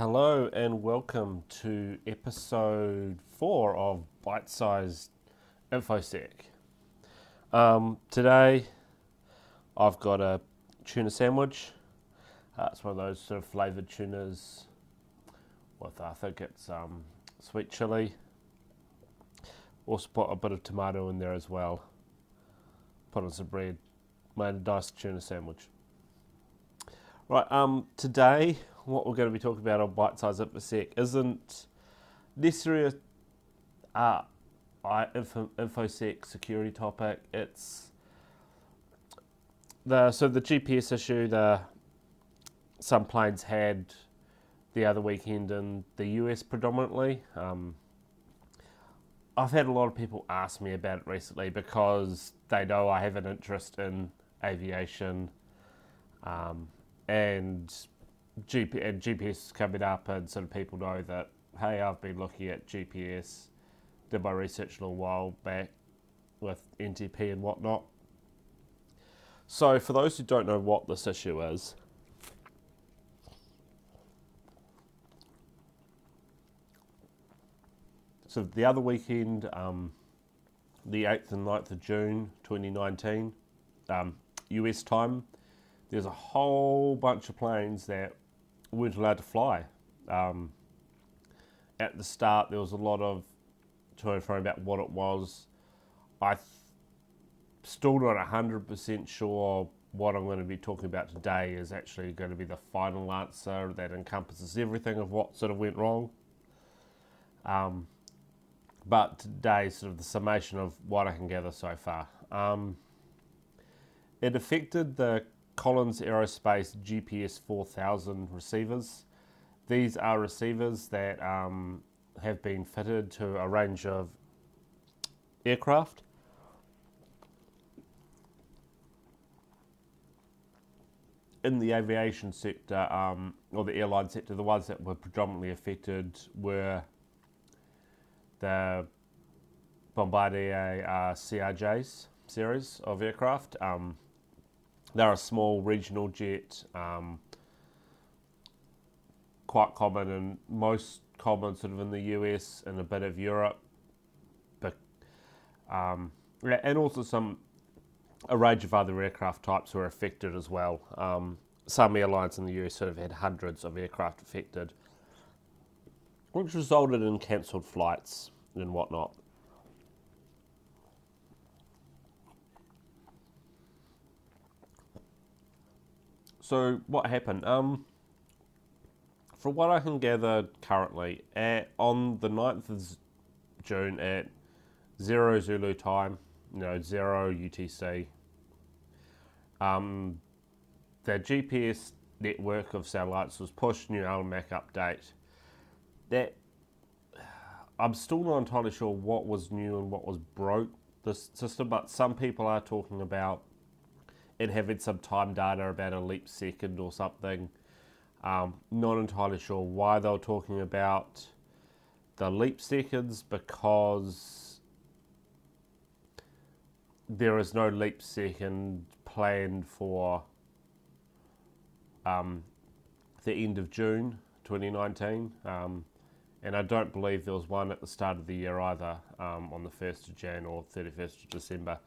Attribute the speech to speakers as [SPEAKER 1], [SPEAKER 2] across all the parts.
[SPEAKER 1] Hello and welcome to episode 4 of Bite Sized InfoSec. Today I've got a tuna sandwich. It's one of those sort of flavoured tunas with, I think it's sweet chilli. Also put a bit of tomato in there as well. Put on some bread. Made a nice tuna sandwich. Right, today what we're going to be talking about on Bite Size InfoSec isn't necessarily a InfoSec security topic. It's the GPS issue some planes had the other weekend in the US predominantly. I've had a lot of people ask me about it recently because they know I have an interest in aviation, and GPS is coming up, and sort of people know that, hey, I've been looking at GPS, did my research a little while back with NTP and whatnot. So for those who don't know what this issue is, so the other weekend, the 8th and 9th of June 2019, US time, there's a whole bunch of planes that weren't allowed to fly. At the start, there was a lot of to and fro about what it was. Still not 100% sure what I'm going to be talking about today is actually going to be the final answer that encompasses everything of what sort of went wrong. But today is sort of the summation of what I can gather so far. It affected the Collins Aerospace GPS 4000 receivers. These are receivers that have been fitted to a range of aircraft. In the aviation sector, or the airline sector, the ones that were predominantly affected were the Bombardier CRJs series of aircraft. They're a small regional jet, quite common and most common sort of in the US and a bit of Europe, but and also a range of other aircraft types were affected as well. Some airlines in the US sort of had hundreds of aircraft affected, which resulted in cancelled flights and whatnot. So what happened? From what I can gather currently, on the 9th of June at 0 Zulu time, 0 UTC, the GPS network of satellites was pushed new LMAC update. That I'm still not entirely sure what was new and what was broke this system, but some people are talking about it having some time data about a leap second or something. Not entirely sure why they were talking about the leap seconds, because there is no leap second planned for the end of June 2019, and I don't believe there was one at the start of the year either, on the 1st of Jan or 31st of December.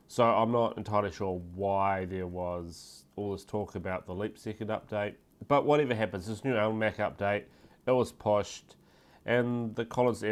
[SPEAKER 1] So I'm not entirely sure why there was all this talk about the leap second update. But whatever happens, this new LMAC update, it was pushed, and the Collins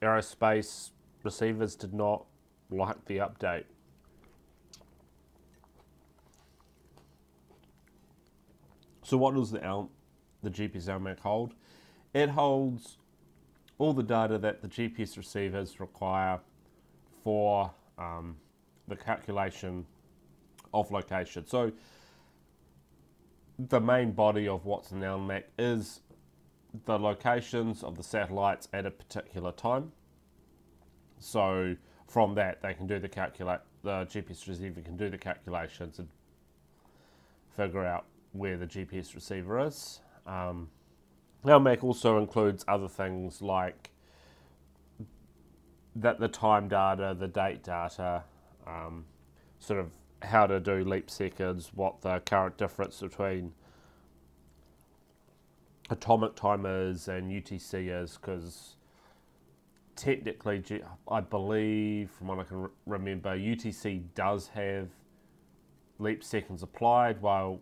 [SPEAKER 1] Aerospace receivers did not like the update. So what does the GPS LMAC hold? It holds all the data that the GPS receivers require for the calculation of location. So the main body of what's in LMAC is the locations of the satellites at a particular time. So from that, they can do the GPS receiver can do the calculations and figure out where the GPS receiver is. LMAC also includes other things like the time data, the date data, sort of how to do leap seconds, what the current difference between atomic time is and UTC is, because technically, I believe, from what I can remember, UTC does have leap seconds applied, while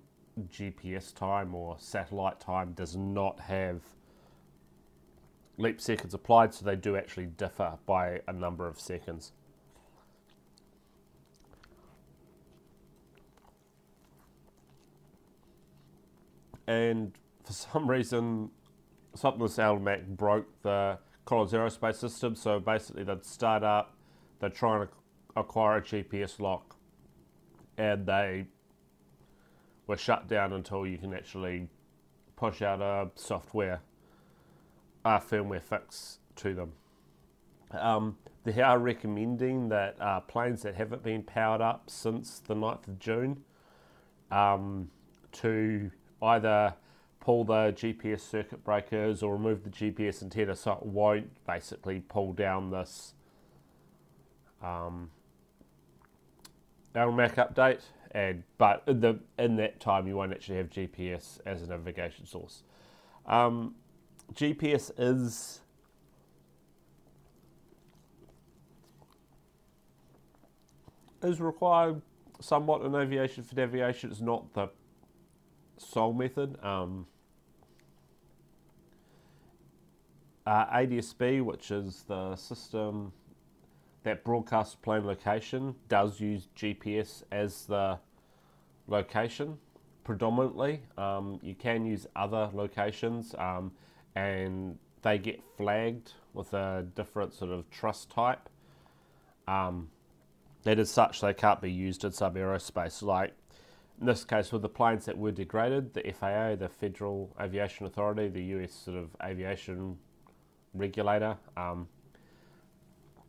[SPEAKER 1] GPS time or satellite time does not have leap seconds applied, so they do actually differ by a number of seconds. And for some reason, something with Almac broke the Collins Aerospace system, so basically they'd start up, they'd try and acquire a GPS lock, and they were shut down until you can actually push out a firmware fix to them. They are recommending that planes that haven't been powered up since the 9th of June to either pull the GPS circuit breakers or remove the GPS antenna, so it won't basically pull down this LMAC update. But in that time you won't actually have GPS as a navigation source. GPS is required somewhat in aviation for navigation. It's not the sole method. ADSB, which is the system that broadcasts plane location, does use GPS as the location predominantly. You can use other locations, and they get flagged with a different sort of truss type. That is such they can't be used in some aerospace. Like in this case, with the planes that were degraded, the FAA, the Federal Aviation Authority, the US sort of aviation regulator,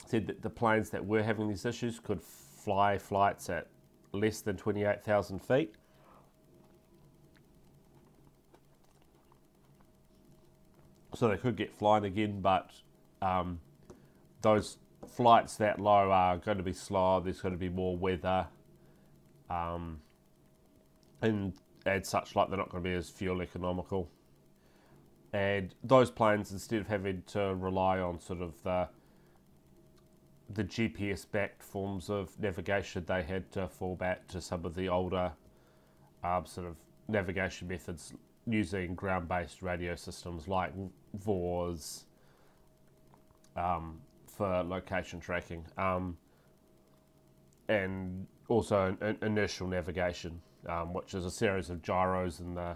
[SPEAKER 1] said that the planes that were having these issues could fly flights at less than 28,000 feet. So they could get flying again, but those flights that low are going to be slower. There's going to be more weather, and such, like they're not going to be as fuel economical. And those planes, instead of having to rely on sort of the GPS-backed forms of navigation, they had to fall back to some of the older sort of navigation methods using ground-based radio systems like VORs for location tracking, and also inertial navigation, which is a series of gyros in the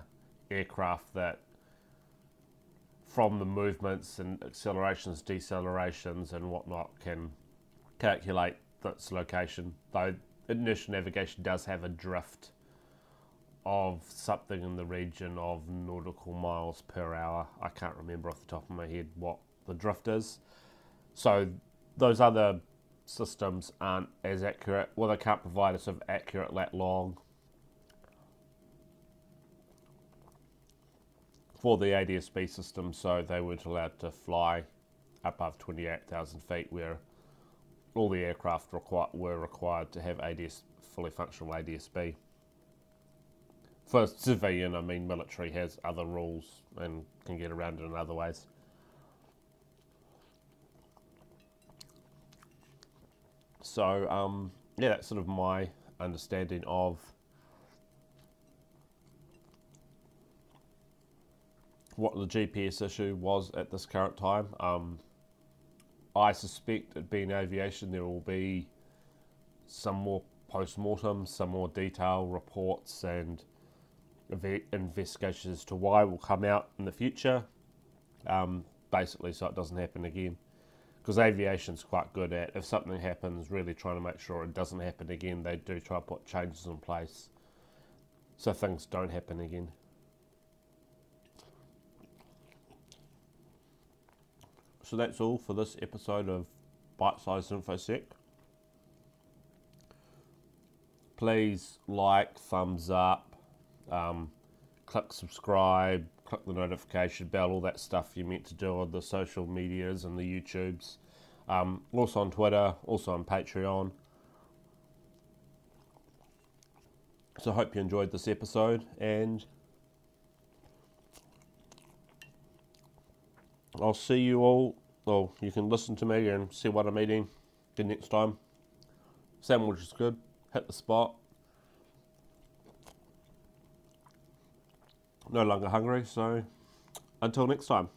[SPEAKER 1] aircraft that, from the movements and accelerations, decelerations and whatnot, can calculate its location. Though inertial navigation does have a drift of something in the region of nautical miles per hour. I can't remember off the top of my head what the drift is. So those other systems aren't as accurate. Well, they can't provide a sort of accurate lat long for the ADSB system, so they weren't allowed to fly above 28,000 feet, where all the aircraft were required to have fully functional ADSB. For civilian, I mean, military has other rules and can get around it in other ways. So, yeah, that's sort of my understanding of what the GPS issue was at this current time. I suspect it being aviation, there will be some more post-mortem, some more detailed reports and investigations as to why will come out in the future, basically so it doesn't happen again. Because aviation's quite good at, if something happens, really trying to make sure it doesn't happen again. They do try to put changes in place so things don't happen again. So that's all for this episode of Bite-Sized InfoSec. Please like, thumbs up, click subscribe, click the notification bell, all that stuff you're meant to do on the social medias and the YouTubes. Also on Twitter, also on Patreon. So I hope you enjoyed this episode, and I'll see you all, or you can listen to me and see what I'm eating the next time. Sandwich is good, hit the spot. No longer hungry, so until next time.